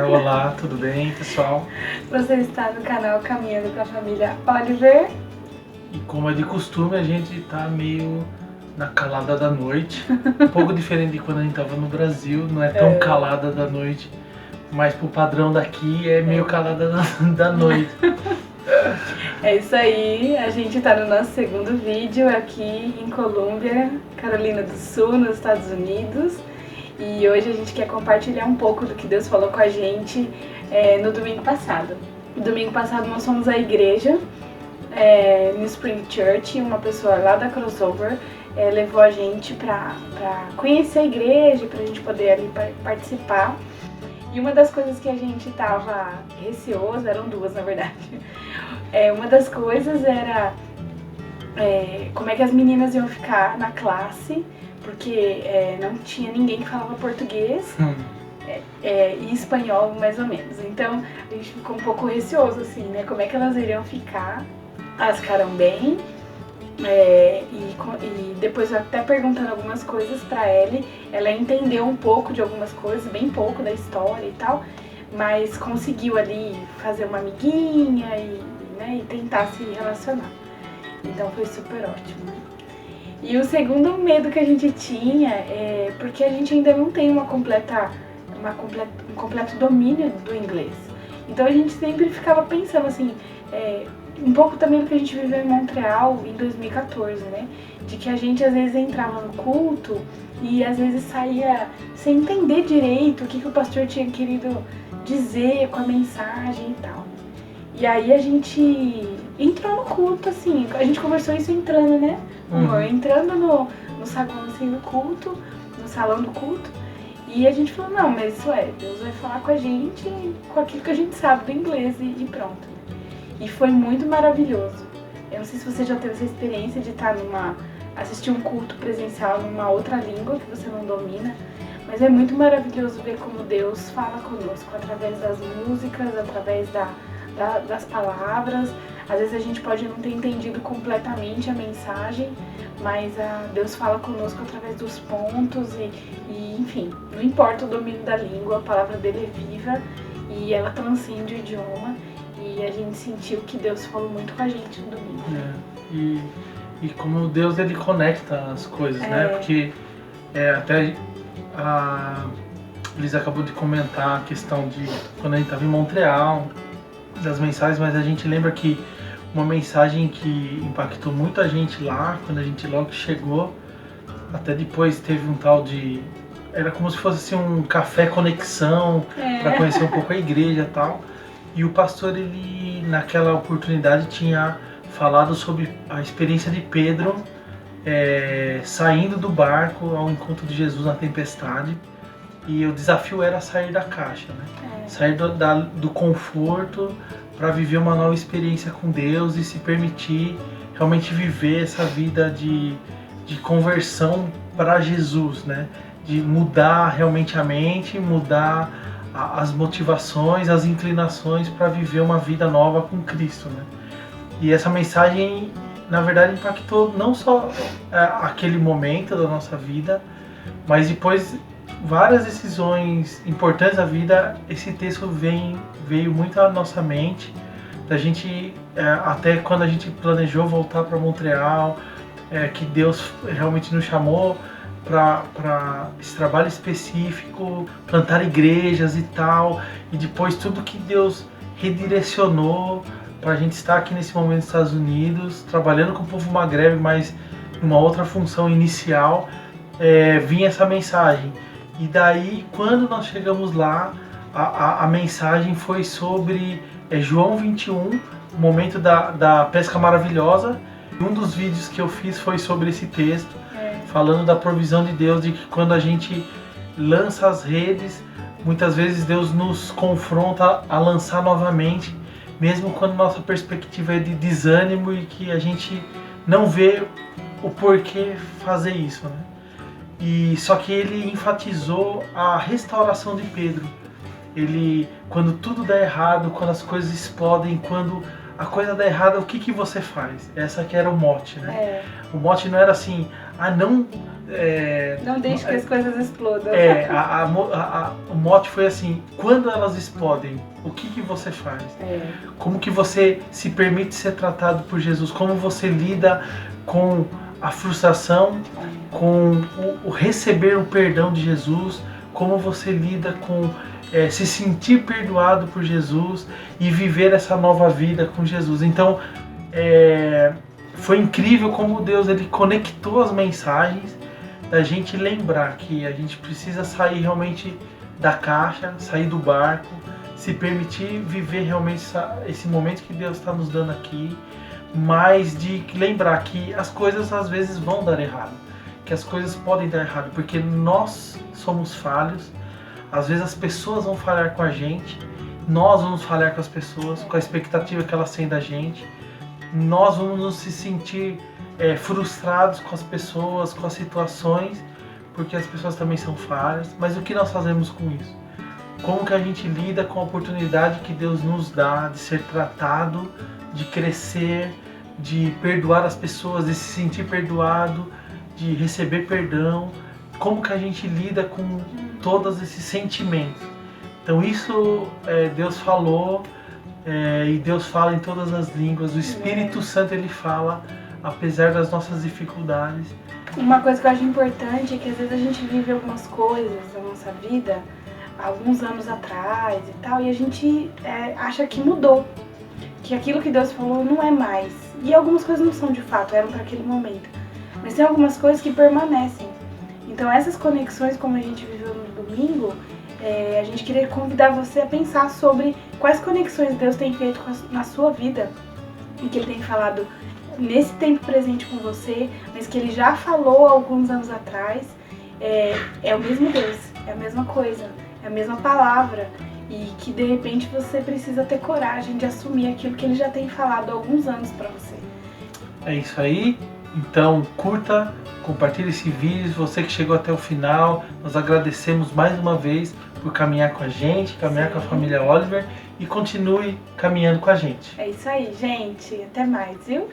Olá, tudo bem, pessoal? Você está no canal Caminhando com a Família Oliver. E como é de costume, a gente tá meio na calada da noite. Um pouco diferente de quando a gente tava no Brasil, não é tão calada da noite, mas pro padrão daqui é meio calada da noite. É isso aí, a gente está no nosso segundo vídeo aqui em Colômbia, Carolina do Sul, nos Estados Unidos. E hoje a gente quer compartilhar um pouco do que Deus falou com a gente no domingo passado. No domingo passado nós fomos à igreja, no Spring Church, uma pessoa lá da Crossover levou a gente para conhecer a igreja, para a gente poder ali participar. E uma das coisas que a gente tava receoso, eram duas na verdade. Uma das coisas era como é que as meninas iam ficar na classe, porque não tinha ninguém que falava português e espanhol mais ou menos. Então a gente ficou um pouco receoso assim, né? Como é que elas iriam ficar? Elas ficaram bem. E depois até perguntando algumas coisas pra ela entendeu um pouco de algumas coisas, bem pouco da história e tal, mas conseguiu ali fazer uma amiguinha e tentar se relacionar. Então foi super ótimo. E o segundo medo que a gente tinha é porque a gente ainda não tem um completo domínio do inglês. Então a gente sempre ficava pensando assim, um pouco também do que a gente viveu em Montreal em 2014, né? De que a gente às vezes entrava no culto e às vezes saía sem entender direito o que o pastor tinha querido dizer com a mensagem e tal. E aí a gente entrou no culto, assim, a gente conversou isso entrando, né? Entrando no saguão assim, do culto, no salão do culto. E a gente falou, não, mas isso Deus vai falar com a gente com aquilo que a gente sabe do inglês e pronto. E foi muito maravilhoso. Eu não sei se você já teve essa experiência de assistir um culto presencial numa outra língua que você não domina, mas é muito maravilhoso ver como Deus fala conosco através das músicas, através das palavras. Às vezes a gente pode não ter entendido completamente a mensagem, mas Deus fala conosco através dos pontos e enfim, não importa o domínio da língua, a palavra dele é viva e ela transcende o idioma. E a gente sentiu que Deus falou muito com a gente no domingo. E como Deus ele conecta as coisas, né? Porque até a Liz acabou de comentar a questão de quando a gente estava em Montreal, das mensagens, mas a gente lembra que uma mensagem que impactou muita gente lá, quando a gente logo chegou, até depois teve um tal de... Era como se fosse assim, um café conexão, para conhecer um pouco a igreja e tal. E o pastor, ele, naquela oportunidade, tinha falado sobre a experiência de Pedro saindo do barco ao encontro de Jesus na tempestade. E o desafio era sair da caixa, né? Sair do conforto para viver uma nova experiência com Deus e se permitir realmente viver essa vida de conversão para Jesus, né? De mudar realmente a mente, mudar as motivações, as inclinações para viver uma vida nova com Cristo, né? E essa mensagem, na verdade, impactou não só aquele momento da nossa vida, mas depois várias decisões importantes da vida. Esse texto veio muito à nossa mente, da gente até quando a gente planejou voltar para Montreal, que Deus realmente nos chamou para esse trabalho específico, plantar igrejas e tal, e depois tudo que Deus redirecionou para a gente estar aqui nesse momento nos Estados Unidos, trabalhando com o povo magrebe, mas numa outra função inicial, vinha essa mensagem. E daí, quando nós chegamos lá, a mensagem foi sobre João 21, o momento da pesca maravilhosa. Um dos vídeos que eu fiz foi sobre esse texto, falando da provisão de Deus, de que quando a gente lança as redes, muitas vezes Deus nos confronta a lançar novamente, mesmo quando nossa perspectiva é de desânimo e que a gente não vê o porquê fazer isso, né? E só que ele enfatizou a restauração de Pedro. Ele, quando tudo dá errado, quando as coisas explodem, quando a coisa dá errado, o que você faz? Essa que era o mote, né? O mote não era assim, não... Não deixe que as coisas explodam. O mote foi assim: quando elas explodem, o que você faz? Como que você se permite ser tratado por Jesus? Como você lida com a frustração, com o receber o perdão de Jesus? Como você lida com se sentir perdoado por Jesus e viver essa nova vida com Jesus? Então, foi incrível como Deus ele conectou as mensagens da gente lembrar que a gente precisa sair realmente da caixa, sair do barco, se permitir viver realmente esse momento que Deus está nos dando aqui, mas de lembrar que as coisas às vezes vão dar errado, que as coisas podem dar errado, porque nós somos falhos, às vezes as pessoas vão falhar com a gente, nós vamos falhar com as pessoas, com a expectativa que elas têm da gente, nós vamos nos se sentir frustrados com as pessoas, com as situações, porque as pessoas também são falhas. Mas o que nós fazemos com isso? Como que a gente lida com a oportunidade que Deus nos dá de ser tratado, de crescer, de perdoar as pessoas, de se sentir perdoado, de receber perdão? Como que a gente lida com todos esses sentimentos? Então isso Deus falou, e Deus fala em todas as línguas. O Espírito Santo ele fala apesar das nossas dificuldades. Uma coisa que eu acho importante é que às vezes a gente vive algumas coisas na nossa vida alguns anos atrás e tal, e a gente acha que mudou, que aquilo que Deus falou não é mais. E algumas coisas não são de fato, eram para aquele momento. Mas tem algumas coisas que permanecem. Então essas conexões, como a gente viveu no domingo, a gente queria convidar você a pensar sobre quais conexões Deus tem feito na sua vida e que Ele tem falado nesse tempo presente com você, mas que Ele já falou há alguns anos atrás. É o mesmo Deus, é a mesma coisa, é a mesma palavra, e que de repente você precisa ter coragem de assumir aquilo que Ele já tem falado há alguns anos para você. É isso aí. Então curta, compartilhe esse vídeo. Você que chegou até o final, nós agradecemos mais uma vez por caminhar com a gente, caminhar com a família Oliver, e continue caminhando com a gente. É isso aí, gente. Até mais, viu?